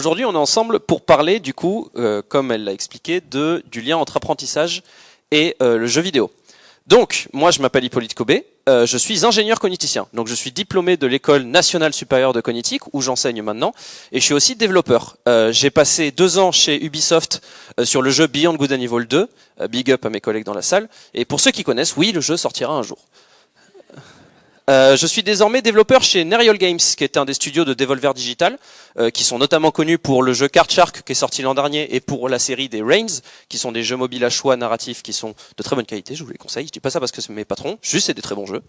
Aujourd'hui, on est ensemble pour parler, du coup, comme elle l'a expliqué, du lien entre apprentissage et le jeu vidéo. Donc, moi, je m'appelle Hippolyte Cobé, je suis ingénieur cogniticien. Donc, je suis diplômé de l'École nationale supérieure de cognitique, où j'enseigne maintenant, et je suis aussi développeur. J'ai passé 2 ans chez Ubisoft sur le jeu Beyond Good and Evil 2, big up à mes collègues dans la salle. Et pour ceux qui connaissent, oui, le jeu sortira un jour. Je suis désormais développeur chez Nerial Games, qui est un des studios de Devolver Digital, qui sont notamment connus pour le jeu Card Shark, qui est sorti l'an dernier, et pour la série des Reigns, qui sont des jeux mobiles à choix narratifs qui sont de très bonne qualité, je vous les conseille. Je dis pas ça parce que c'est mes patrons, juste c'est des très bons jeux.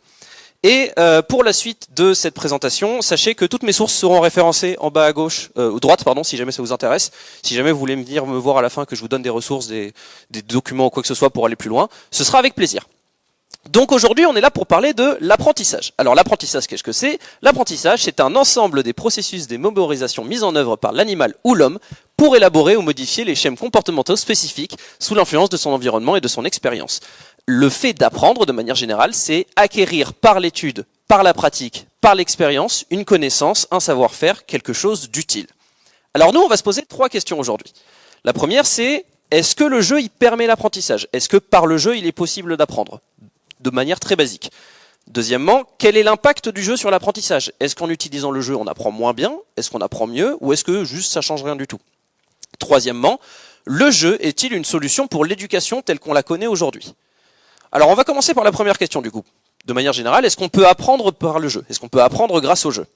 Et pour la suite de cette présentation, sachez que toutes mes sources seront référencées en bas à gauche, ou droite, pardon, si jamais ça vous intéresse. Si jamais vous voulez venir me voir à la fin, que je vous donne des ressources, des documents ou quoi que ce soit pour aller plus loin, ce sera avec plaisir. Donc aujourd'hui, on est là pour parler de l'apprentissage. Alors l'apprentissage, qu'est-ce que c'est? L'apprentissage, c'est un ensemble des processus des mémorisations mises en œuvre par l'animal ou l'homme pour élaborer ou modifier les schèmes comportementaux spécifiques sous l'influence de son environnement et de son expérience. Le fait d'apprendre, de manière générale, c'est acquérir par l'étude, par la pratique, par l'expérience, une connaissance, un savoir-faire, quelque chose d'utile. Alors nous, on va se poser 3 questions aujourd'hui. La première, c'est est-ce que le jeu, il permet l'apprentissage? Est-ce que par le jeu, il est possible d'apprendre? De manière très basique. Deuxièmement, quel est l'impact du jeu sur l'apprentissage? Est-ce qu'en utilisant le jeu, on apprend moins bien? Est-ce qu'on apprend mieux? Ou est-ce que juste ça change rien du tout? Troisièmement, le jeu est-il une solution pour l'éducation telle qu'on la connaît aujourd'hui? Alors on va commencer par la première question du coup. De manière générale, est-ce qu'on peut apprendre par le jeu? Est-ce qu'on peut apprendre grâce au jeu?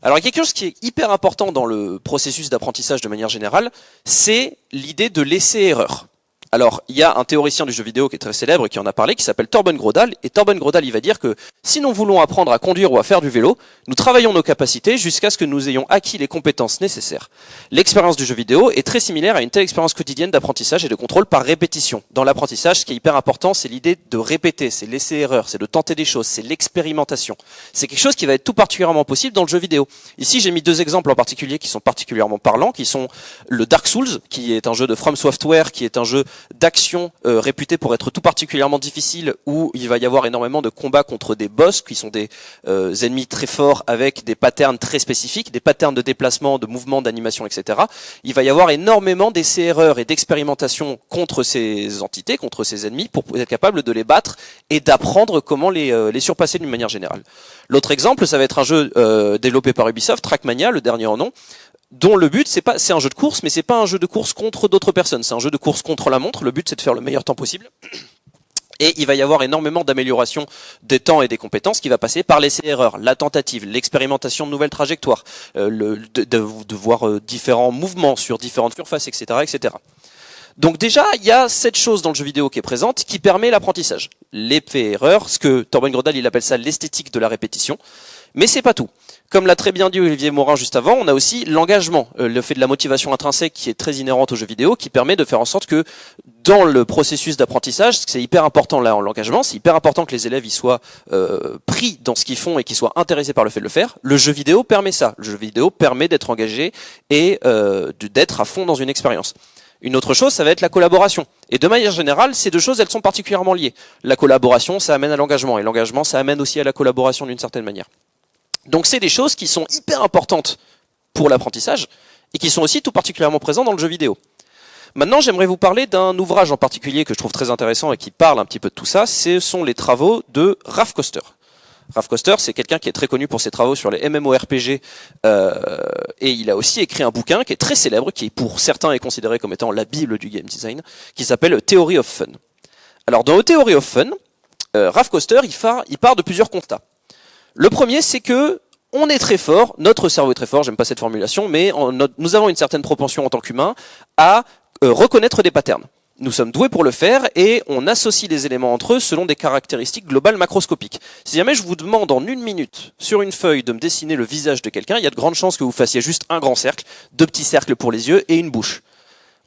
Alors il y a quelque chose qui est hyper important dans le processus d'apprentissage de manière générale, c'est l'idée de l'essai-erreur. Alors, il y a un théoricien du jeu vidéo qui est très célèbre et qui en a parlé, qui s'appelle Torben Grodal. Et Torben Grodal, il va dire que si nous voulons apprendre à conduire ou à faire du vélo, nous travaillons nos capacités jusqu'à ce que nous ayons acquis les compétences nécessaires. L'expérience du jeu vidéo est très similaire à une telle expérience quotidienne d'apprentissage et de contrôle par répétition. Dans l'apprentissage, ce qui est hyper important, c'est l'idée de répéter, c'est l'essai-erreur, c'est de tenter des choses, c'est l'expérimentation. C'est quelque chose qui va être tout particulièrement possible dans le jeu vidéo. Ici, j'ai mis 2 exemples en particulier qui sont particulièrement parlants, qui sont le Dark Souls, qui est un jeu de From Software, qui est un jeu d'action réputé pour être tout particulièrement difficile, où il va y avoir énormément de combats contre des boss qui sont des ennemis très forts avec des patterns très spécifiques, des patterns de déplacement, de mouvement, d'animation, etc. Il va y avoir énormément d'essais-erreurs et d'expérimentation contre ces entités, contre ces ennemis, pour être capable de les battre et d'apprendre comment les surpasser d'une manière générale. L'autre exemple, ça va être un jeu développé par Ubisoft, Trackmania, le dernier en nom, dont le but, c'est un jeu de course, mais c'est pas un jeu de course contre d'autres personnes, c'est un jeu de course contre la montre. Le but, c'est de faire le meilleur temps possible. Et il va y avoir énormément d'amélioration des temps et des compétences qui va passer par l'essai-erreur, la tentative, l'expérimentation de nouvelles trajectoires, de voir différents mouvements sur différentes surfaces, etc., etc. Donc déjà, il y a cette chose dans le jeu vidéo qui est présente, qui permet l'apprentissage. L'effet-erreur, ce que Torben Grodal, il appelle ça l'esthétique de la répétition. Mais c'est pas tout. Comme l'a très bien dit Olivier Morin juste avant, on a aussi l'engagement, le fait de la motivation intrinsèque qui est très inhérente au jeu vidéo, qui permet de faire en sorte que dans le processus d'apprentissage, c'est hyper important là en l'engagement, c'est hyper important que les élèves y soient pris dans ce qu'ils font et qu'ils soient intéressés par le fait de le faire. Le jeu vidéo permet ça. Le jeu vidéo permet d'être engagé et d'être à fond dans une expérience. Une autre chose, ça va être la collaboration. Et de manière générale, ces 2 choses, elles sont particulièrement liées. La collaboration, ça amène à l'engagement, et l'engagement, ça amène aussi à la collaboration d'une certaine manière. Donc c'est des choses qui sont hyper importantes pour l'apprentissage, et qui sont aussi tout particulièrement présentes dans le jeu vidéo. Maintenant, j'aimerais vous parler d'un ouvrage en particulier que je trouve très intéressant et qui parle un petit peu de tout ça, ce sont les travaux de Raph Koster. Raph Koster, c'est quelqu'un qui est très connu pour ses travaux sur les MMORPG, et il a aussi écrit un bouquin qui est très célèbre, qui pour certains est considéré comme étant la bible du game design, qui s'appelle Theory of Fun. Alors dans Theory of Fun, Raph Koster, il part de plusieurs constats. Le premier, c'est que on est très fort, notre cerveau est très fort, j'aime pas cette formulation, mais nous avons une certaine propension en tant qu'humain à reconnaître des patterns. Nous sommes doués pour le faire et on associe des éléments entre eux selon des caractéristiques globales macroscopiques. Si jamais je vous demande en 1 minute sur une feuille de me dessiner le visage de quelqu'un, il y a de grandes chances que vous fassiez juste un grand cercle, 2 petits cercles pour les yeux et une bouche.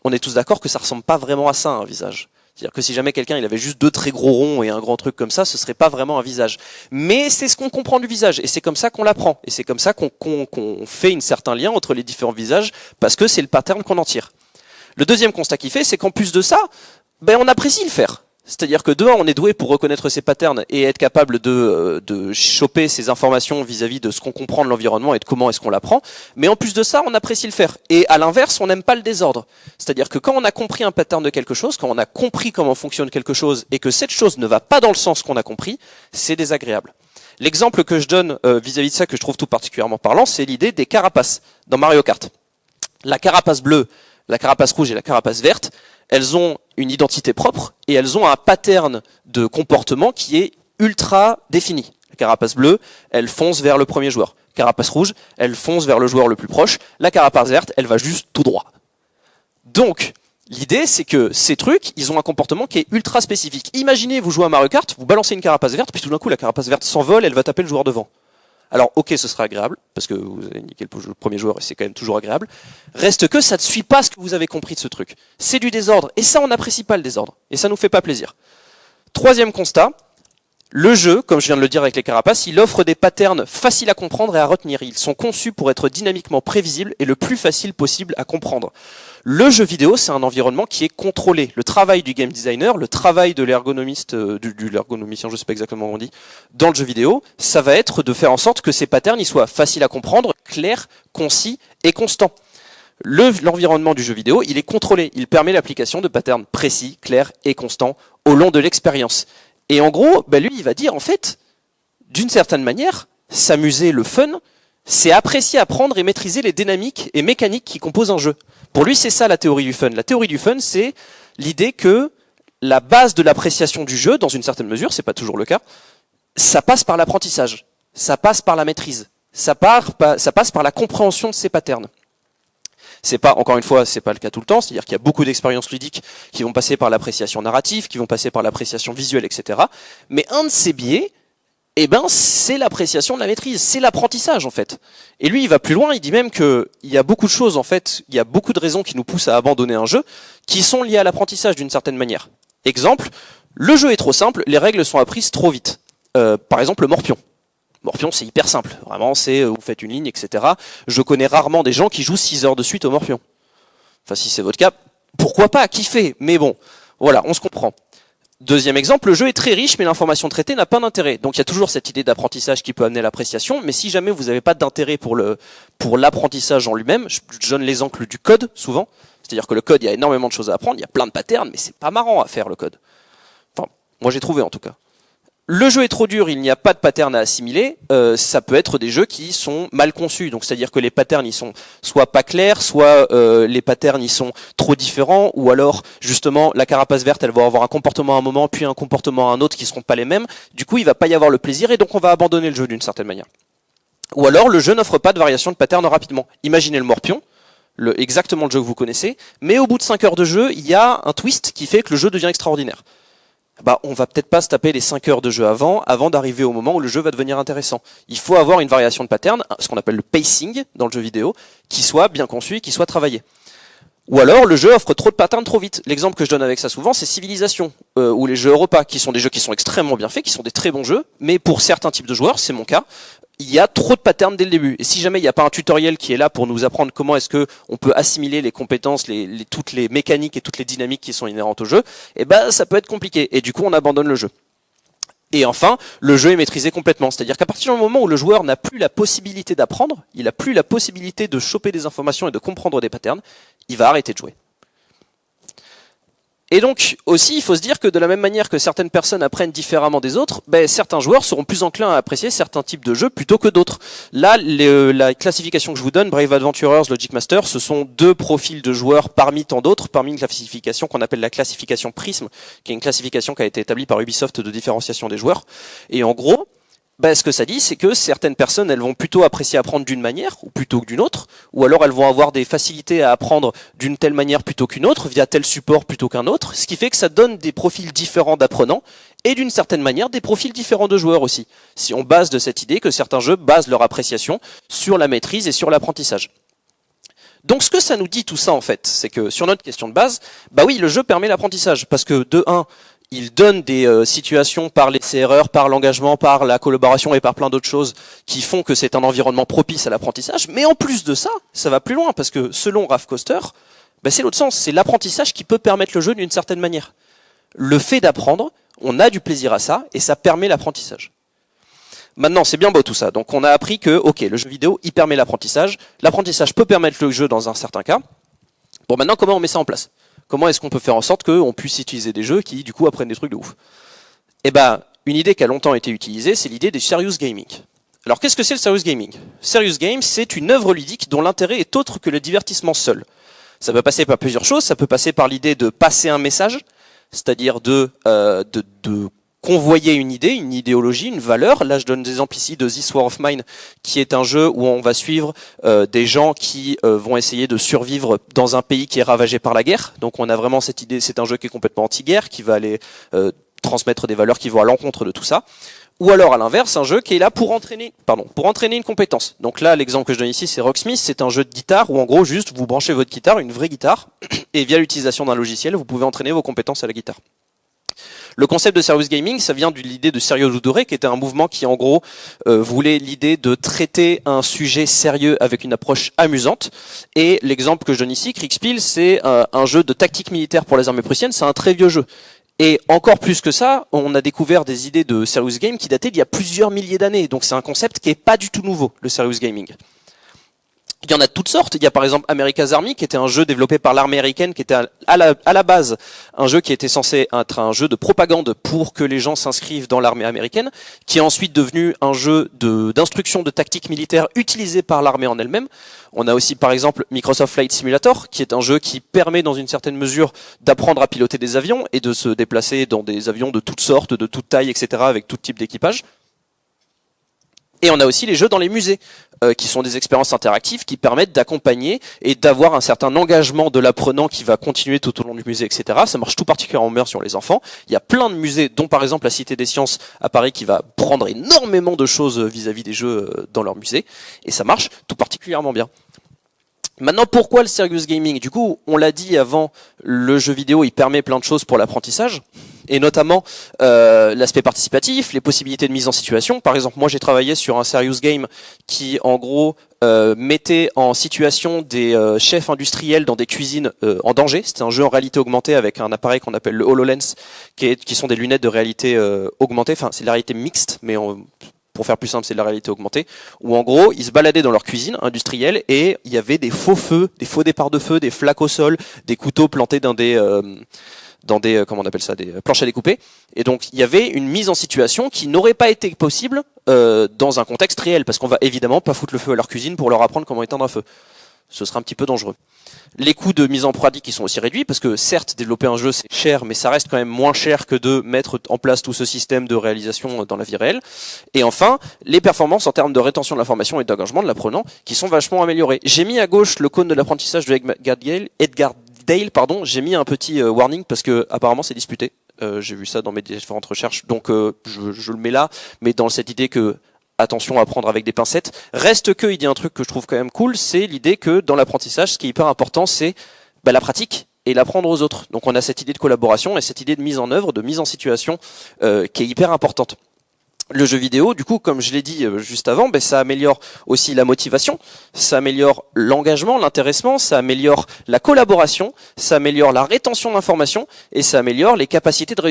On est tous d'accord que ça ressemble pas vraiment à ça un visage. C'est-à-dire que si jamais quelqu'un il avait juste 2 très gros ronds et un grand truc comme ça, ce serait pas vraiment un visage. Mais c'est ce qu'on comprend du visage et c'est comme ça qu'on l'apprend et c'est comme ça qu'on fait un certain lien entre les différents visages parce que c'est le pattern qu'on en tire. Le deuxième constat qu'il fait, c'est qu'en plus de ça, on apprécie le faire. C'est-à-dire que de un, on est doué pour reconnaître ces patterns et être capable de choper ces informations vis-à-vis de ce qu'on comprend de l'environnement et de comment est-ce qu'on l'apprend. Mais en plus de ça, on apprécie le faire. Et à l'inverse, on n'aime pas le désordre. C'est-à-dire que quand on a compris un pattern de quelque chose, quand on a compris comment fonctionne quelque chose et que cette chose ne va pas dans le sens qu'on a compris, c'est désagréable. L'exemple que je donne vis-à-vis de ça, que je trouve tout particulièrement parlant, c'est l'idée des carapaces dans Mario Kart. La carapace bleue, la carapace rouge et la carapace verte, elles ont une identité propre et elles ont un pattern de comportement qui est ultra défini. La carapace bleue, elle fonce vers le premier joueur. Carapace rouge, elle fonce vers le joueur le plus proche. La carapace verte, elle va juste tout droit. Donc, l'idée, c'est que ces trucs, ils ont un comportement qui est ultra spécifique. Imaginez, vous jouez à Mario Kart, vous balancez une carapace verte, puis tout d'un coup, la carapace verte s'envole, elle va taper le joueur devant. Alors, ok, ce sera agréable, parce que vous avez niqué le premier joueur et c'est quand même toujours agréable. Reste que ça ne suit pas ce que vous avez compris de ce truc. C'est du désordre, et ça, on n'apprécie pas le désordre. Et ça nous fait pas plaisir. Troisième constat, le jeu, comme je viens de le dire avec les carapaces, il offre des patterns faciles à comprendre et à retenir. Ils sont conçus pour être dynamiquement prévisibles et le plus facile possible à comprendre. Le jeu vidéo, c'est un environnement qui est contrôlé. Le travail du game designer, le travail de l'ergonomiste, de l'ergonomicien, je sais pas exactement comment on dit, dans le jeu vidéo, ça va être de faire en sorte que ces patterns ils soient faciles à comprendre, clairs, concis et constants. L'environnement du jeu vidéo, il est contrôlé. Il permet l'application de patterns précis, clairs et constants au long de l'expérience. Et en gros, lui, il va dire, en fait, d'une certaine manière, s'amuser, le fun, c'est apprécier, apprendre et maîtriser les dynamiques et mécaniques qui composent un jeu. Pour lui, c'est ça la théorie du fun. La théorie du fun, c'est l'idée que la base de l'appréciation du jeu, dans une certaine mesure, c'est pas toujours le cas, ça passe par l'apprentissage, ça passe par la maîtrise, ça passe par la compréhension de ces patterns. C'est pas, encore une fois, c'est pas le cas tout le temps, c'est-à-dire qu'il y a beaucoup d'expériences ludiques qui vont passer par l'appréciation narrative, qui vont passer par l'appréciation visuelle, etc. Mais un de ces biais, c'est l'appréciation de la maîtrise, c'est l'apprentissage en fait. Et lui, il va plus loin, il dit même que il y a beaucoup de choses en fait, il y a beaucoup de raisons qui nous poussent à abandonner un jeu, qui sont liées à l'apprentissage d'une certaine manière. Exemple, le jeu est trop simple, les règles sont apprises trop vite. Par exemple, le morpion. Morpion, c'est hyper simple. Vraiment, c'est vous faites une ligne, etc. Je connais rarement des gens qui jouent 6 heures de suite au morpion. Enfin, si c'est votre cas, pourquoi pas, kiffez. Mais bon, voilà, on se comprend. Deuxième exemple, le jeu est très riche, mais l'information traitée n'a pas d'intérêt. Donc il y a toujours cette idée d'apprentissage qui peut amener à l'appréciation, mais si jamais vous n'avez pas d'intérêt pour l'apprentissage en lui-même, je donne l'exemple du code, souvent. C'est-à-dire que le code, il y a énormément de choses à apprendre, il y a plein de patterns, mais c'est pas marrant à faire le code. Enfin, moi j'ai trouvé en tout cas. Le jeu est trop dur, il n'y a pas de pattern à assimiler. Ça peut être des jeux qui sont mal conçus, donc c'est-à-dire que les patterns ils sont soit pas clairs, soit les patterns ils sont trop différents, ou alors justement la carapace verte elle va avoir un comportement à un moment, puis un comportement à un autre qui seront pas les mêmes. Du coup il va pas y avoir le plaisir et donc on va abandonner le jeu d'une certaine manière. Ou alors le jeu n'offre pas de variation de pattern rapidement. Imaginez le morpion, exactement le jeu que vous connaissez, mais au bout de 5 heures de jeu il y a un twist qui fait que le jeu devient extraordinaire. On va peut-être pas se taper les 5 heures de jeu avant d'arriver au moment où le jeu va devenir intéressant. Il faut avoir une variation de pattern, ce qu'on appelle le pacing dans le jeu vidéo, qui soit bien conçu et qui soit travaillé. Ou alors, le jeu offre trop de patterns trop vite. L'exemple que je donne avec ça souvent, c'est Civilization, ou les jeux Europa, qui sont des jeux qui sont extrêmement bien faits, qui sont des très bons jeux, mais pour certains types de joueurs, c'est mon cas, il y a trop de patterns dès le début. Et si jamais il n'y a pas un tutoriel qui est là pour nous apprendre comment est-ce que on peut assimiler les compétences, toutes les mécaniques et toutes les dynamiques qui sont inhérentes au jeu, ça peut être compliqué. Et du coup, on abandonne le jeu. Et enfin, le jeu est maîtrisé complètement. C'est-à-dire qu'à partir du moment où le joueur n'a plus la possibilité d'apprendre, il n'a plus la possibilité de choper des informations et de comprendre des patterns, il va arrêter de jouer. Et donc, aussi, il faut se dire que de la même manière que certaines personnes apprennent différemment des autres, certains joueurs seront plus enclins à apprécier certains types de jeux plutôt que d'autres. Là, la classification que je vous donne, Brave Adventurers, Logic Master, ce sont 2 profils de joueurs parmi tant d'autres, parmi une classification qu'on appelle la classification Prism, qui est une classification qui a été établie par Ubisoft de différenciation des joueurs. Et en gros, ce que ça dit, c'est que certaines personnes, elles vont plutôt apprécier apprendre d'une manière, ou plutôt que d'une autre, ou alors elles vont avoir des facilités à apprendre d'une telle manière plutôt qu'une autre, via tel support plutôt qu'un autre, ce qui fait que ça donne des profils différents d'apprenants, et d'une certaine manière, des profils différents de joueurs aussi. Si on base de cette idée que certains jeux basent leur appréciation sur la maîtrise et sur l'apprentissage. Donc ce que ça nous dit tout ça en fait, c'est que sur notre question de base, oui, le jeu permet l'apprentissage, parce que de 1, il donne des situations par l'essai-erreur, par l'engagement, par la collaboration et par plein d'autres choses qui font que c'est un environnement propice à l'apprentissage. Mais en plus de ça, ça va plus loin parce que selon Raph Koster, c'est l'autre sens, c'est l'apprentissage qui peut permettre le jeu d'une certaine manière. le fait d'apprendre, on a du plaisir à ça, et ça permet l'apprentissage. Maintenant, c'est bien beau tout ça. Donc on a appris que, ok, le jeu vidéo, il permet l'apprentissage. L'apprentissage peut permettre le jeu dans un certain cas. Bon, maintenant, comment on met ça en place? Comment est-ce qu'on peut faire en sorte qu'on puisse utiliser des jeux qui, du coup, apprennent des trucs de ouf? Eh ben, une idée qui a longtemps été utilisée, c'est l'idée du serious gaming. Alors, qu'est-ce que c'est le serious gaming? Serious game, c'est une œuvre ludique dont l'intérêt est autre que le divertissement seul. Ça peut passer par plusieurs choses. Ça peut passer par l'idée de passer un message, c'est-à-dire de convoyer une idée, une idéologie, une valeur. Là, je donne des exemples ici de This War of Mine, qui est un jeu où on va suivre des gens qui vont essayer de survivre dans un pays qui est ravagé par la guerre. Donc, on a vraiment cette idée. C'est un jeu qui est complètement anti-guerre, qui va aller transmettre des valeurs qui vont à l'encontre de tout ça. Ou alors, à l'inverse, un jeu qui est là pour entraîner une compétence. Donc là, l'exemple que je donne ici, c'est Rocksmith. C'est un jeu de guitare où, en gros, juste, vous branchez votre guitare, une vraie guitare, et via l'utilisation d'un logiciel, vous pouvez entraîner vos compétences à la guitare. Le concept de serious gaming, ça vient de l'idée de Serious Udore, qui était un mouvement qui, en gros, voulait l'idée de traiter un sujet sérieux avec une approche amusante. Et l'exemple que je donne ici, Kriegspiel, c'est un jeu de tactique militaire pour les armées prussiennes. C'est un très vieux jeu. Et encore plus que ça, on a découvert des idées de serious game qui dataient d'il y a plusieurs milliers d'années. Donc c'est un concept qui est pas du tout nouveau, le serious gaming. Il y en a de toutes sortes. Il y a par exemple America's Army, qui était un jeu développé par l'armée américaine, qui était à la base un jeu qui était censé être un jeu de propagande pour que les gens s'inscrivent dans l'armée américaine, qui est ensuite devenu un jeu d'instruction de tactique militaire utilisé par l'armée en elle-même. On a aussi par exemple Microsoft Flight Simulator, qui est un jeu qui permet dans une certaine mesure d'apprendre à piloter des avions et de se déplacer dans des avions de toutes sortes, de toute taille, etc., avec tout type d'équipage. Et on a aussi les jeux dans les musées, qui sont des expériences interactives qui permettent d'accompagner et d'avoir un certain engagement de l'apprenant qui va continuer tout au long du musée, etc. Ça marche tout particulièrement bien sur les enfants. Il y a plein de musées, dont par exemple la Cité des Sciences à Paris, qui va prendre énormément de choses vis-à-vis des jeux dans leur musée. Et ça marche tout particulièrement bien. Maintenant, pourquoi le serious gaming? Du coup, on l'a dit avant, le jeu vidéo, il permet plein de choses pour l'apprentissage, et notamment l'aspect participatif, les possibilités de mise en situation. Par exemple, moi, j'ai travaillé sur un serious game qui, en gros, mettait en situation des chefs industriels dans des cuisines en danger. C'était un jeu en réalité augmentée avec un appareil qu'on appelle le HoloLens, qui sont des lunettes de réalité augmentée. Enfin, c'est de la réalité mixte, mais pour faire plus simple, c'est de la réalité augmentée, où en gros, ils se baladaient dans leur cuisine industrielle et il y avait des faux feux, des faux départs de feu, des flaques au sol, des couteaux plantés dans des comment on appelle ça, des planches à découper. Et donc, il y avait une mise en situation qui n'aurait pas été possible dans un contexte réel, parce qu'on va évidemment pas foutre le feu à leur cuisine pour leur apprendre comment éteindre un feu. Ce serait un petit peu dangereux. Les coûts de mise en produit qui sont aussi réduits, parce que certes, développer un jeu c'est cher, mais ça reste quand même moins cher que de mettre en place tout ce système de réalisation dans la vie réelle. Et enfin, les performances en termes de rétention de l'information et d'engagement de l'apprenant, qui sont vachement améliorées. J'ai mis à gauche le cône de l'apprentissage de Edgar Dale, j'ai mis un petit warning, parce que apparemment c'est disputé. J'ai vu ça dans mes différentes recherches, donc je le mets là, mais dans cette idée que attention à prendre avec des pincettes. Reste que, il dit un truc que je trouve quand même cool, c'est l'idée que dans l'apprentissage, ce qui est hyper important, c'est la pratique et l'apprendre aux autres. Donc on a cette idée de collaboration et cette idée de mise en œuvre, de mise en situation qui est hyper importante. Le jeu vidéo, du coup, comme je l'ai dit juste avant, ça améliore aussi la motivation, ça améliore l'engagement, l'intéressement, ça améliore la collaboration, ça améliore la rétention d'informations et ça améliore les capacités de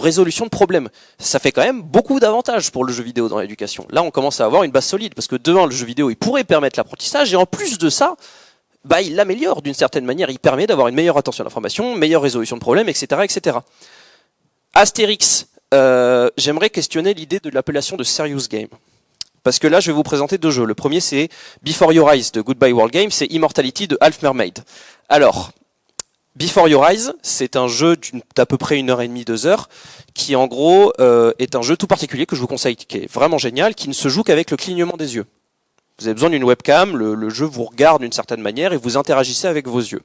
résolution de problèmes. Ça fait quand même beaucoup d'avantages pour le jeu vidéo dans l'éducation. Là, on commence à avoir une base solide parce que de un, le jeu vidéo, il pourrait permettre l'apprentissage et en plus de ça, il l'améliore d'une certaine manière. Il permet d'avoir une meilleure attention à l'information, meilleure résolution de problèmes, etc., etc. Astérix. J'aimerais questionner l'idée de l'appellation de serious game. Parce que là, je vais vous présenter deux jeux. Le premier, c'est Before Your Eyes de Goodbye World Games, c'est Immortality de Half Mermaid. Alors, Before Your Eyes, c'est un jeu d'à peu près 1h30, 2 heures, qui en gros est un jeu tout particulier que je vous conseille, qui est vraiment génial, qui ne se joue qu'avec le clignement des yeux. Vous avez besoin d'une webcam, le jeu vous regarde d'une certaine manière et vous interagissez avec vos yeux.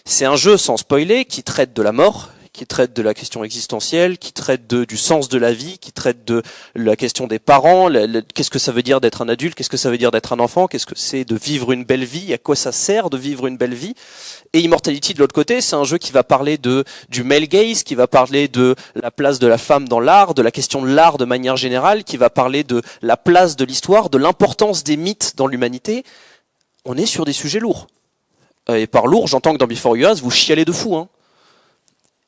C'est un jeu sans spoiler qui traite de la mort, qui traite de la question existentielle, qui traite du sens de la vie, qui traite de la question des parents, qu'est-ce que ça veut dire d'être un adulte, qu'est-ce que ça veut dire d'être un enfant, qu'est-ce que c'est de vivre une belle vie, à quoi ça sert de vivre une belle vie. Et Immortality de l'autre côté, c'est un jeu qui va parler du male gaze, qui va parler de la place de la femme dans l'art, de la question de l'art de manière générale, qui va parler de la place de l'histoire, de l'importance des mythes dans l'humanité. On est sur des sujets lourds. Et par lourd, j'entends que dans Before You Eyes, vous chialez de fou, hein.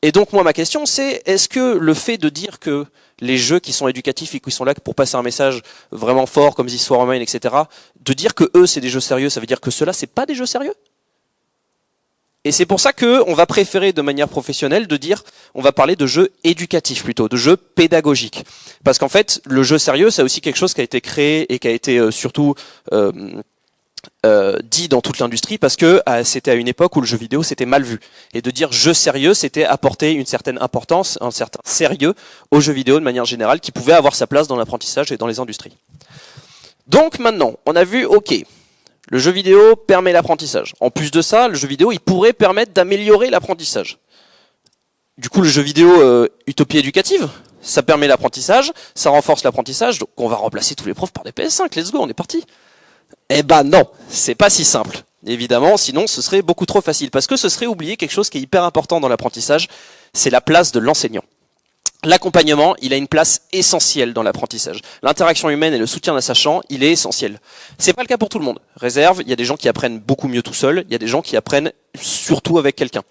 Et donc moi ma question c'est, est-ce que le fait de dire que les jeux qui sont éducatifs et qui sont là pour passer un message vraiment fort comme This War of Mine, etc., de dire que eux c'est des jeux sérieux, ça veut dire que ceux-là c'est pas des jeux sérieux? Et c'est pour ça que on va préférer de manière professionnelle de dire, on va parler de jeux éducatifs plutôt, de jeux pédagogiques. Parce qu'en fait, le jeu sérieux, c'est aussi quelque chose qui a été créé et qui a été surtout dit dans toute l'industrie parce que c'était à une époque où le jeu vidéo c'était mal vu. Et de dire jeu sérieux, c'était apporter une certaine importance, un certain sérieux au jeu vidéo de manière générale qui pouvait avoir sa place dans l'apprentissage et dans les industries. Donc maintenant, on a vu, ok, le jeu vidéo permet l'apprentissage. En plus de ça, le jeu vidéo, il pourrait permettre d'améliorer l'apprentissage. Du coup, le jeu vidéo utopie éducative, ça permet l'apprentissage, ça renforce l'apprentissage, donc on va remplacer tous les profs par des PS5, let's go, on est parti. Eh ben non, c'est pas si simple. Évidemment, sinon ce serait beaucoup trop facile, parce que ce serait oublier quelque chose qui est hyper important dans l'apprentissage, c'est la place de l'enseignant. L'accompagnement, il a une place essentielle dans l'apprentissage. L'interaction humaine et le soutien d'un sachant, il est essentiel. C'est pas le cas pour tout le monde. Réserve, il y a des gens qui apprennent beaucoup mieux tout seuls, il y a des gens qui apprennent surtout avec quelqu'un.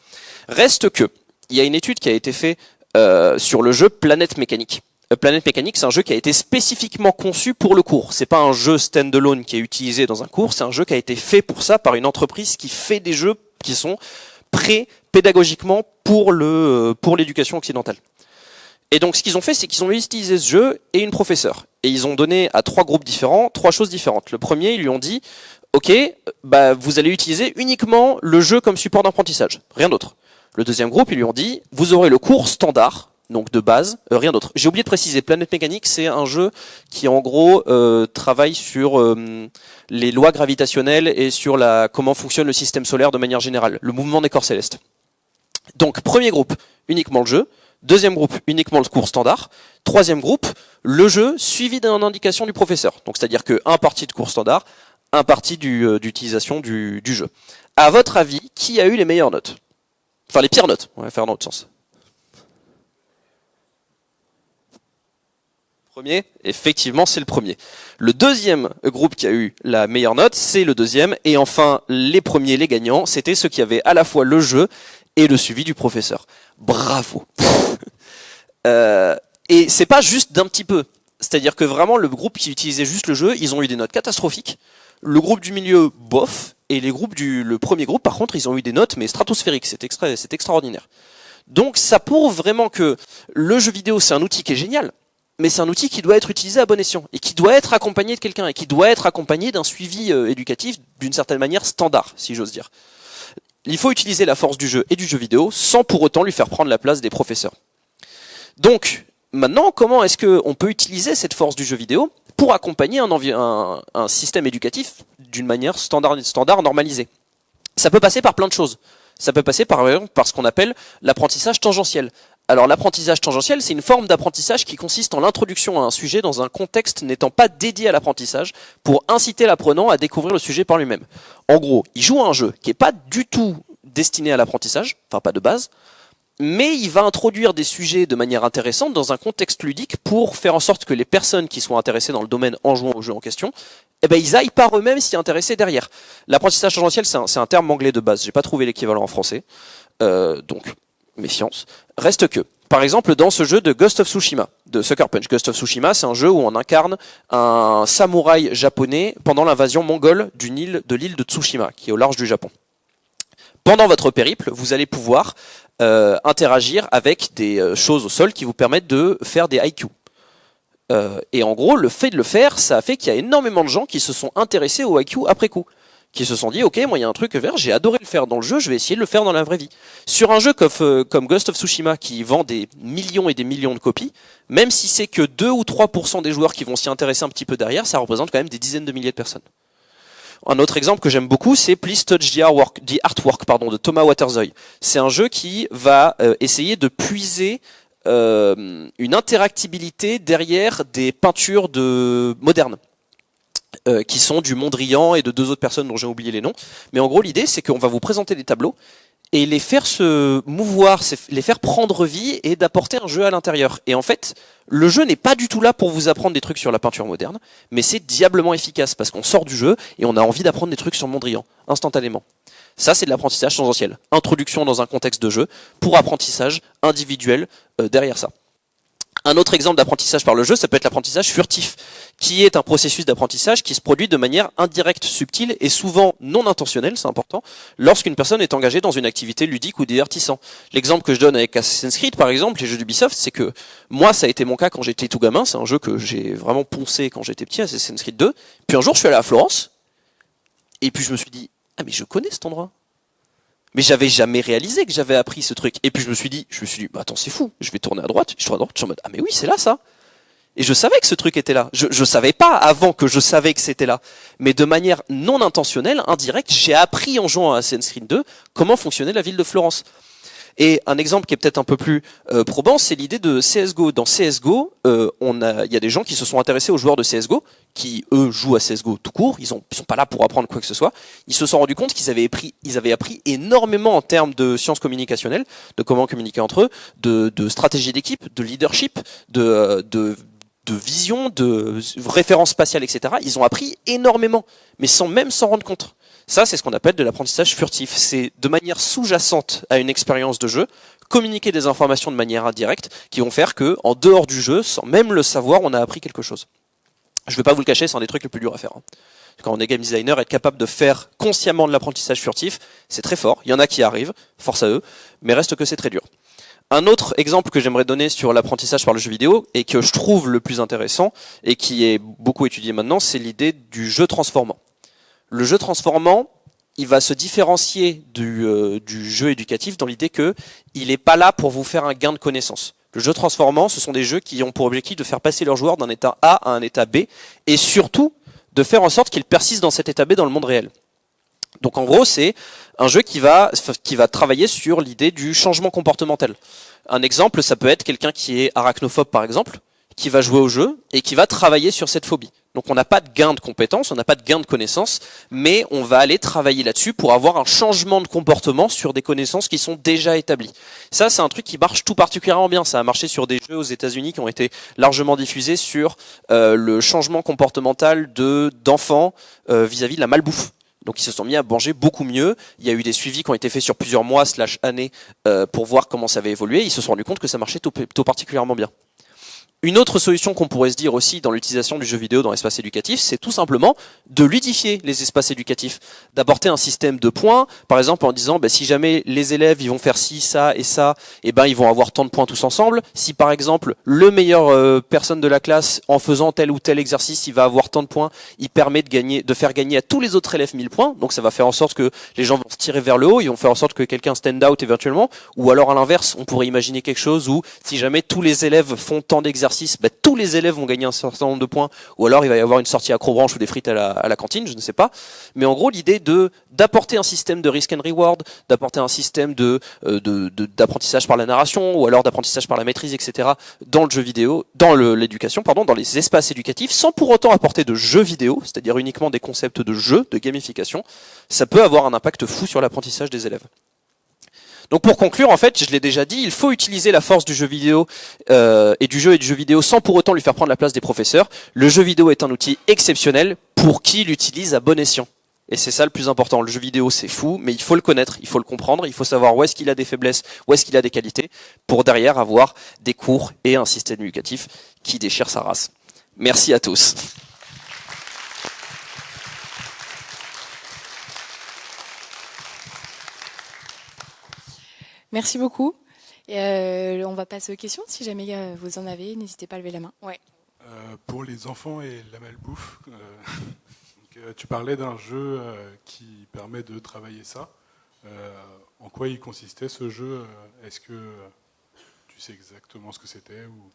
Reste que, il y a une étude qui a été faite sur le jeu Planète Mécanique. Planète Mécanique, c'est un jeu qui a été spécifiquement conçu pour le cours. C'est pas un jeu stand-alone qui est utilisé dans un cours, c'est un jeu qui a été fait pour ça par une entreprise qui fait des jeux qui sont prêts pédagogiquement pour l'éducation occidentale. Et donc ce qu'ils ont fait, c'est qu'ils ont utilisé ce jeu et une professeure. Et ils ont donné à 3 groupes différents 3 choses différentes. Le premier, ils lui ont dit, ok, vous allez utiliser uniquement le jeu comme support d'apprentissage, rien d'autre. Le deuxième groupe, ils lui ont dit, vous aurez le cours standard, donc de base, rien d'autre. J'ai oublié de préciser, Planète Mécanique, c'est un jeu qui en gros travaille sur les lois gravitationnelles et sur comment fonctionne le système solaire de manière générale, le mouvement des corps célestes. Donc premier groupe, uniquement le jeu. Deuxième groupe, uniquement le cours standard. Troisième groupe, le jeu suivi d'une indication du professeur. Donc c'est-à-dire que un parti de cours standard, un parti d'utilisation du jeu. À votre avis, qui a eu les meilleures notes? Enfin les pires notes, on va faire dans l'autre sens. Premier, effectivement c'est le premier. Le deuxième groupe qui a eu la meilleure note, c'est le deuxième. Et enfin, les premiers, les gagnants, c'était ceux qui avaient à la fois le jeu et le suivi du professeur. Bravo. Et c'est pas juste d'un petit peu. C'est-à-dire que vraiment, le groupe qui utilisait juste le jeu, ils ont eu des notes catastrophiques. Le groupe du milieu, bof. Et le premier groupe, par contre, ils ont eu des notes, mais stratosphériques. C'est extraordinaire. Donc, ça prouve vraiment que le jeu vidéo, c'est un outil qui est génial. Mais c'est un outil qui doit être utilisé à bon escient. Et qui doit être accompagné de quelqu'un. Et qui doit être accompagné d'un suivi éducatif, d'une certaine manière standard, si j'ose dire. Il faut utiliser la force du jeu et du jeu vidéo sans pour autant lui faire prendre la place des professeurs. Donc, maintenant, comment est-ce qu'on peut utiliser cette force du jeu vidéo pour accompagner un système éducatif d'une manière standard normalisée? Ça peut passer par plein de choses. Ça peut passer par exemple par ce qu'on appelle l'apprentissage tangentiel. Alors l'apprentissage tangentiel, c'est une forme d'apprentissage qui consiste en l'introduction à un sujet dans un contexte n'étant pas dédié à l'apprentissage pour inciter l'apprenant à découvrir le sujet par lui-même. En gros, il joue à un jeu qui n'est pas du tout destiné à l'apprentissage, enfin pas de base, mais il va introduire des sujets de manière intéressante dans un contexte ludique pour faire en sorte que les personnes qui sont intéressées dans le domaine en jouant au jeu en question, ils aillent par eux-mêmes s'y intéresser derrière. L'apprentissage tangentiel, c'est un terme anglais de base, j'ai pas trouvé l'équivalent en français, donc méfiance. Reste que, par exemple, dans ce jeu de Ghost of Tsushima, de Sucker Punch, Ghost of Tsushima, c'est un jeu où on incarne un samouraï japonais pendant l'invasion mongole de l'île de Tsushima, qui est au large du Japon. Pendant votre périple, vous allez pouvoir interagir avec des choses au sol qui vous permettent de faire des haïkus. Et en gros, le fait de le faire, ça a fait qu'il y a énormément de gens qui se sont intéressés au haïku après coup. Qui se sont dit, ok, moi il y a un truc vert, j'ai adoré le faire dans le jeu, je vais essayer de le faire dans la vraie vie. Sur un jeu comme Ghost of Tsushima qui vend des millions et des millions de copies, même si c'est que 2 ou 3% des joueurs qui vont s'y intéresser un petit peu derrière, ça représente quand même des dizaines de milliers de personnes. Un autre exemple que j'aime beaucoup, c'est Please Touch the Artwork de Thomas Waterzoy. C'est un jeu qui va essayer de puiser une interactibilité derrière des peintures modernes. Qui sont du Mondrian et de 2 autres personnes dont j'ai oublié les noms. Mais en gros, l'idée, c'est qu'on va vous présenter des tableaux et les faire se mouvoir, les faire prendre vie et d'apporter un jeu à l'intérieur. Et en fait, le jeu n'est pas du tout là pour vous apprendre des trucs sur la peinture moderne, mais c'est diablement efficace parce qu'on sort du jeu et on a envie d'apprendre des trucs sur Mondrian, instantanément. Ça, c'est de l'apprentissage tangentiel. Introduction dans un contexte de jeu pour apprentissage individuel derrière ça. Un autre exemple d'apprentissage par le jeu, ça peut être l'apprentissage furtif, qui est un processus d'apprentissage qui se produit de manière indirecte, subtile et souvent non intentionnelle, c'est important, lorsqu'une personne est engagée dans une activité ludique ou divertissante. L'exemple que je donne avec Assassin's Creed, par exemple, les jeux d'Ubisoft, c'est que moi, ça a été mon cas quand j'étais tout gamin, c'est un jeu que j'ai vraiment poncé quand j'étais petit, Assassin's Creed 2, puis un jour, je suis allé à Florence, et puis je me suis dit, ah mais je connais cet endroit. Mais j'avais jamais réalisé que j'avais appris ce truc. Et puis je me suis dit, bah attends, c'est fou, je vais tourner à droite, je tourne à droite, je suis en mode, ah mais oui, c'est là ça. Et je savais que ce truc était là. Je savais pas avant que je savais que c'était là. Mais de manière non intentionnelle, indirecte, j'ai appris en jouant à Assassin's Creed 2 comment fonctionnait la ville de Florence. Et un exemple qui est peut-être un peu plus probant, c'est l'idée de CSGO. Dans CSGO, il y a des gens qui se sont intéressés aux joueurs de CSGO, qui eux jouent à CSGO tout court. Ils sont pas là pour apprendre quoi que ce soit. Ils se sont rendus compte qu'ils avaient appris énormément en termes de sciences communicationnelles, de comment communiquer entre eux, de stratégie d'équipe, de leadership, de vision, de référence spatiale, etc. Ils ont appris énormément, mais sans même s'en rendre compte. Ça, c'est ce qu'on appelle de l'apprentissage furtif. C'est de manière sous-jacente à une expérience de jeu, communiquer des informations de manière indirecte qui vont faire que, en dehors du jeu, sans même le savoir, on a appris quelque chose. Je ne vais pas vous le cacher, c'est un des trucs les plus durs à faire. Quand on est game designer, être capable de faire consciemment de l'apprentissage furtif, c'est très fort. Il y en a qui arrivent, force à eux, mais reste que c'est très dur. Un autre exemple que j'aimerais donner sur l'apprentissage par le jeu vidéo, et que je trouve le plus intéressant, et qui est beaucoup étudié maintenant, c'est l'idée du jeu transformant. Le jeu transformant, il va se différencier du jeu éducatif dans l'idée que il n'est pas là pour vous faire un gain de connaissance. Le jeu transformant, ce sont des jeux qui ont pour objectif de faire passer leurs joueurs d'un état A à un état B, et surtout de faire en sorte qu'ils persistent dans cet état B dans le monde réel. Donc en gros, c'est un jeu qui va travailler sur l'idée du changement comportemental. Un exemple, ça peut être quelqu'un qui est arachnophobe par exemple, qui va jouer au jeu et qui va travailler sur cette phobie. Donc on n'a pas de gain de compétences, on n'a pas de gain de connaissances, mais on va aller travailler là-dessus pour avoir un changement de comportement sur des connaissances qui sont déjà établies. Ça, c'est un truc qui marche tout particulièrement bien. Ça a marché sur des jeux aux États-Unis qui ont été largement diffusés sur le changement comportemental d'enfants vis-à-vis de la malbouffe. Donc ils se sont mis à manger beaucoup mieux. Il y a eu des suivis qui ont été faits sur plusieurs mois / années pour voir comment ça avait évolué. Ils se sont rendus compte que ça marchait tout particulièrement bien. Une autre solution qu'on pourrait se dire aussi dans l'utilisation du jeu vidéo dans l'espace éducatif, c'est tout simplement de ludifier les espaces éducatifs, d'apporter un système de points, par exemple en disant si jamais les élèves ils vont faire ci, ça et ça, ils vont avoir tant de points tous ensemble. Si par exemple le meilleur personne de la classe en faisant tel ou tel exercice, il va avoir tant de points, il permet de faire gagner à tous les autres élèves 1000 points. Donc ça va faire en sorte que les gens vont se tirer vers le haut, ils vont faire en sorte que quelqu'un stand out éventuellement, ou alors à l'inverse, on pourrait imaginer quelque chose où si jamais tous les élèves font tant d'exercices, tous les élèves vont gagner un certain nombre de points, ou alors il va y avoir une sortie accrobranche ou des frites à la cantine, je ne sais pas. Mais en gros, l'idée d'apporter un système de risk and reward, d'apporter un système d'apprentissage par la narration, ou alors d'apprentissage par la maîtrise, etc. dans le jeu vidéo, dans l'éducation, dans les espaces éducatifs, sans pour autant apporter de jeux vidéo, c'est-à-dire uniquement des concepts de jeu, de gamification, ça peut avoir un impact fou sur l'apprentissage des élèves. Donc pour conclure, en fait, je l'ai déjà dit, il faut utiliser la force du jeu vidéo et du jeu vidéo sans pour autant lui faire prendre la place des professeurs. Le jeu vidéo est un outil exceptionnel pour qui l'utilise à bon escient. Et c'est ça le plus important. Le jeu vidéo, c'est fou, mais il faut le connaître, il faut le comprendre, il faut savoir où est-ce qu'il a des faiblesses, où est-ce qu'il a des qualités, pour derrière avoir des cours et un système éducatif qui déchire sa race. Merci à tous. Merci beaucoup. On va passer aux questions. Si jamais vous en avez, n'hésitez pas à lever la main. Ouais. Pour les enfants et la malbouffe, tu parlais d'un jeu qui permet de travailler ça. En quoi il consistait ce jeu? Est-ce que tu sais exactement ce que c'était ou...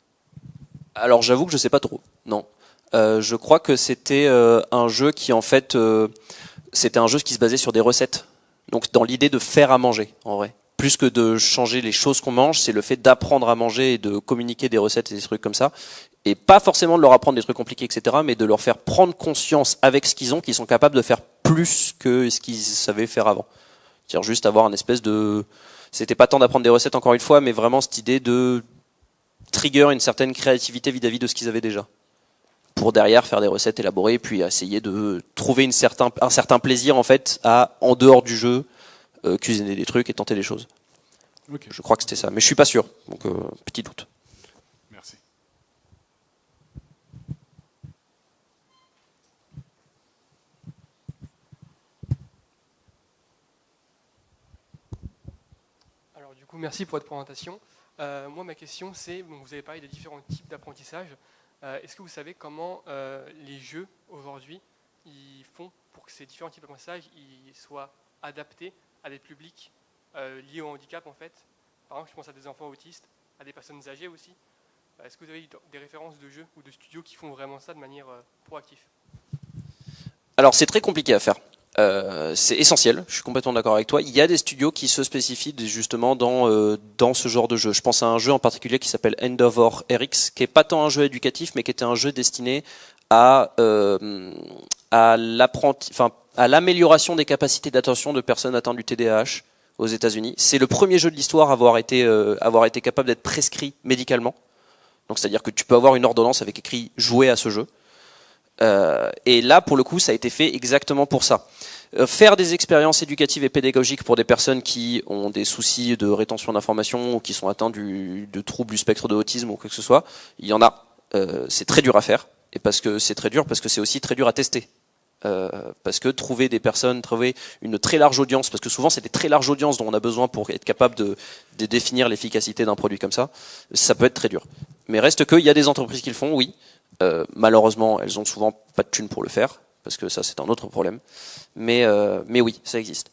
Alors j'avoue que je sais pas trop. Non. Je crois que c'était un jeu qui en fait c'était un jeu qui se basait sur des recettes. Donc dans l'idée de faire à manger en vrai. Plus que de changer les choses qu'on mange, c'est le fait d'apprendre à manger et de communiquer des recettes et des trucs comme ça. Et pas forcément de leur apprendre des trucs compliqués, etc., mais de leur faire prendre conscience avec ce qu'ils ont, qu'ils sont capables de faire plus que ce qu'ils savaient faire avant. C'est-à-dire juste avoir un espèce de... C'était pas tant d'apprendre des recettes encore une fois, mais vraiment cette idée de trigger une certaine créativité vis-à-vis de ce qu'ils avaient déjà. Pour derrière faire des recettes élaborées, puis essayer de trouver un certain plaisir en fait en dehors du jeu, cuisiner des trucs et tenter des choses. Ok, Je crois que c'était ça, mais je suis pas sûr, donc petit doute. merci. Alors du coup, merci pour votre présentation. Moi, ma question, c'est, bon, vous avez parlé des différents types d'apprentissage. Est-ce que vous savez comment les jeux, aujourd'hui, ils font pour que ces différents types d'apprentissage ils soient adaptés à des publics liés au handicap, en fait? Par exemple, je pense à des enfants autistes, à des personnes âgées aussi. Est-ce que vous avez des références de jeux ou de studios qui font vraiment ça de manière proactive? Alors c'est très compliqué à faire. C'est essentiel, je suis complètement d'accord avec toi. Il y a des studios qui se spécifient justement dans ce genre de jeu. Je pense à un jeu en particulier qui s'appelle Endeavor RX, qui est pas tant un jeu éducatif, mais qui était un jeu destiné à l'amélioration des capacités d'attention de personnes atteintes du TDAH aux États-Unis. C'est le premier jeu de l'histoire à avoir été capable d'être prescrit médicalement. Donc c'est-à-dire que tu peux avoir une ordonnance avec écrit jouer à ce jeu. Et là, pour le coup, ça a été fait exactement pour ça. Faire des expériences éducatives et pédagogiques pour des personnes qui ont des soucis de rétention d'informations ou qui sont atteints de troubles du spectre de l'autisme ou quoi que ce soit, il y en a. C'est très dur à faire. Et parce que c'est très dur, parce que c'est aussi très dur à tester. Parce que trouver des personnes, trouver une très large audience, parce que souvent c'est des très larges audiences dont on a besoin pour être capable de définir l'efficacité d'un produit comme ça peut être très dur. Mais reste qu'il y a des entreprises qui le font, oui. Malheureusement, elles ont souvent pas de thunes pour le faire, parce que ça c'est un autre problème. Mais oui, ça existe.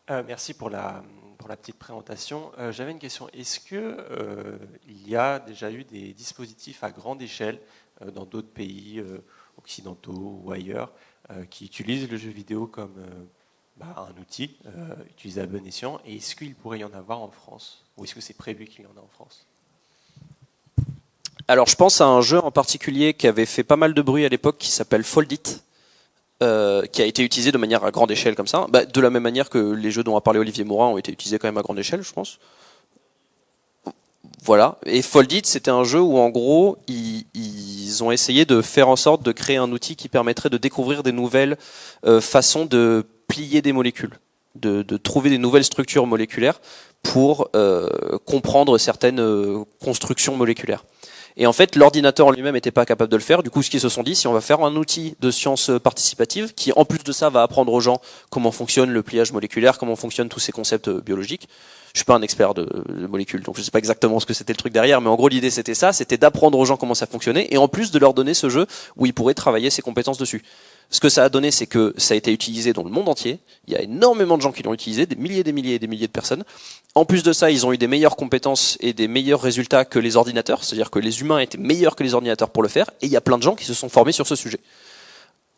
Merci pour la petite présentation. J'avais une question. Est-ce que il y a déjà eu des dispositifs à grande échelle dans d'autres pays occidentaux ou ailleurs qui utilisent le jeu vidéo comme un outil utilisé à bon escient, et est-ce qu'il pourrait y en avoir en France, ou est-ce que c'est prévu qu'il y en a en France? Alors je pense à un jeu en particulier qui avait fait pas mal de bruit à l'époque qui s'appelle Foldit, qui a été utilisé de manière à grande échelle comme ça, de la même manière que les jeux dont a parlé Olivier Morin ont été utilisés quand même à grande échelle, je pense. Voilà. Et Foldit, c'était un jeu où en gros ils ont essayé de faire en sorte de créer un outil qui permettrait de découvrir des nouvelles façons de plier des molécules, de trouver des nouvelles structures moléculaires pour comprendre certaines constructions moléculaires. Et en fait, l'ordinateur en lui-même n'était pas capable de le faire. Du coup, ce qu'ils se sont dit, si on va faire un outil de science participative qui, en plus de ça, va apprendre aux gens comment fonctionne le pliage moléculaire, comment fonctionnent tous ces concepts biologiques. Je suis pas un expert de molécules, donc je sais pas exactement ce que c'était le truc derrière, mais en gros, l'idée c'était ça, c'était d'apprendre aux gens comment ça fonctionnait, et en plus de leur donner ce jeu où ils pourraient travailler ces compétences dessus. Ce que ça a donné, c'est que ça a été utilisé dans le monde entier. Il y a énormément de gens qui l'ont utilisé, des milliers et des milliers de personnes. En plus de ça, ils ont eu des meilleures compétences et des meilleurs résultats que les ordinateurs. C'est-à-dire que les humains étaient meilleurs que les ordinateurs pour le faire. Et il y a plein de gens qui se sont formés sur ce sujet.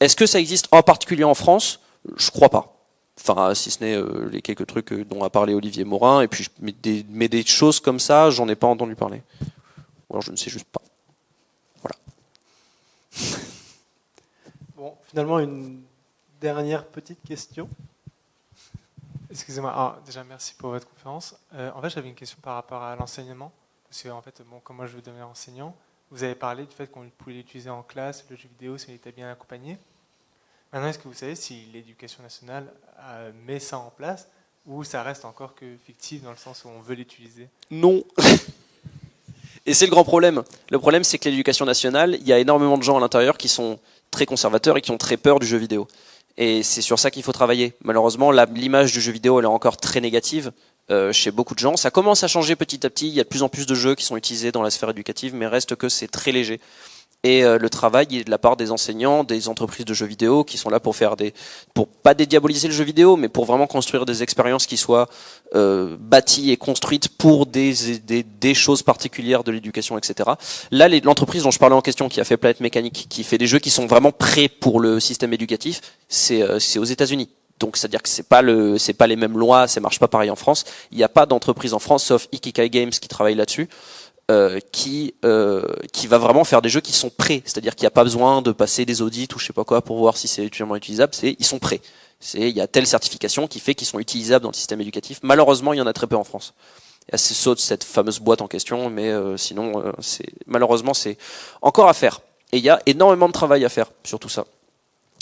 Est-ce que ça existe en particulier en France? Je crois pas. Enfin, si ce n'est les quelques trucs dont a parlé Olivier Morin. Et puis, mais des choses comme ça, j'en ai pas entendu parler. Ou alors je ne sais juste pas. Voilà. Bon, finalement, une dernière petite question. Excusez-moi, alors, déjà merci pour votre conférence. En fait, j'avais une question par rapport à l'enseignement. Parce que, en fait, bon, comme moi je veux devenir enseignant, vous avez parlé du fait qu'on pouvait l'utiliser en classe, le jeu vidéo, s'il était bien accompagné. Maintenant, est-ce que vous savez si l'éducation nationale met ça en place ou ça reste encore que fictif dans le sens où on veut l'utiliser? Non. Et c'est le grand problème. Le problème, c'est que l'éducation nationale, il y a énormément de gens à l'intérieur qui sont très conservateurs et qui ont très peur du jeu vidéo. Et c'est sur ça qu'il faut travailler. Malheureusement, l'image du jeu vidéo, elle est encore très négative chez beaucoup de gens. Ça commence à changer petit à petit. Il y a de plus en plus de jeux qui sont utilisés dans la sphère éducative, mais reste que c'est très léger. Et le travail est de la part des enseignants, des entreprises de jeux vidéo qui sont là pour pour pas dédiaboliser le jeu vidéo, mais pour vraiment construire des expériences qui soient bâties et construites pour des choses particulières de l'éducation, etc. Là, l'entreprise dont je parlais en question, qui a fait Planète Mécanique, qui fait des jeux qui sont vraiment prêts pour le système éducatif, c'est aux États-Unis. Donc, c'est-à-dire que c'est pas les mêmes lois, ça marche pas pareil en France. Il n'y a pas d'entreprise en France, sauf Ikikai Games qui travaille là-dessus. Qui va vraiment faire des jeux qui sont prêts, c'est-à-dire qu'il n'y a pas besoin de passer des audits ou je sais pas quoi pour voir si c'est utilement utilisable, ils sont prêts. Il y a telle certification qui fait qu'ils sont utilisables dans le système éducatif. Malheureusement, il y en a très peu en France. Et c'est cette fameuse boîte en question, mais sinon, malheureusement, c'est encore à faire. Et il y a énormément de travail à faire sur tout ça.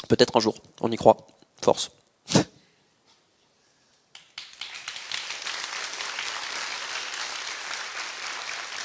Peut-être un jour, on y croit. Force.